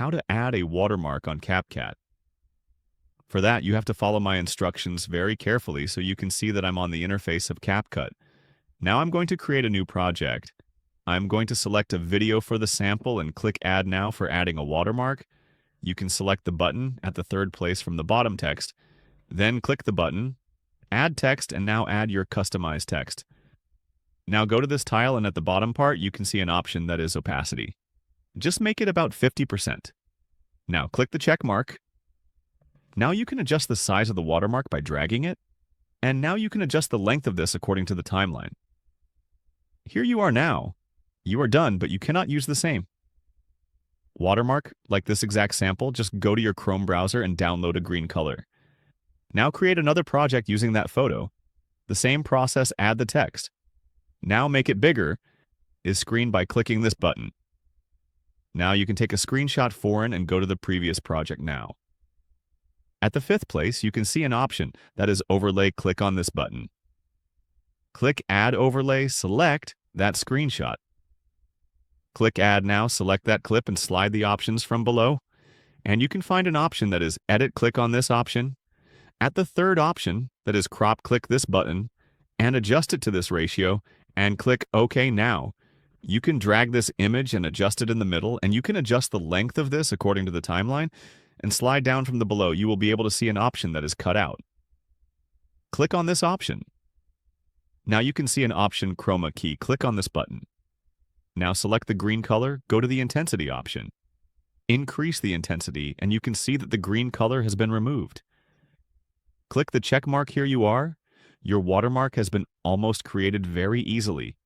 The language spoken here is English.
how to add a watermark on CapCut. For that, you have to follow my instructions very carefully so you can see that I'm on the interface of CapCut. Now I'm going to create a new project. I'm going to select a video for the sample and click Add Now for adding a watermark. You can select the button at the third place from the bottom text. Then click the button, Add Text, and now add your customized text. Now go to this tile, and at the bottom part, you can see an option that is opacity. Just make it about 50%. Now click the check mark. Now you can adjust the size of the watermark by dragging it. And now you can adjust the length of this according to the timeline. Here you are now. You are done, but you cannot use the same watermark like this exact sample. Just go to your Chrome browser and download a green color. Now create another project using that photo. The same process, add the text. Now make it bigger is screened by clicking this button. Now you can take a screenshot foreign and go to the previous project now. At the fifth place, you can see an option that is overlay. Click on this button. Click Add Overlay, select that screenshot. Click Add Now, select that clip and slide the options from below. And you can find an option that is Edit. Click on this option. At the third option, that is Crop, click this button and adjust it to this ratio and click OK now. You can drag this image and adjust it in the middle, and you can adjust the length of this according to the timeline, and slide down from the below. You will be able to see an option that is cut out. Click on this option. Now you can see an option chroma key. Click on this button. Now select the green color, go to the intensity option. Increase the intensity, and you can see that the green color has been removed. Click the check mark. Here you are. Your watermark has been almost created very easily.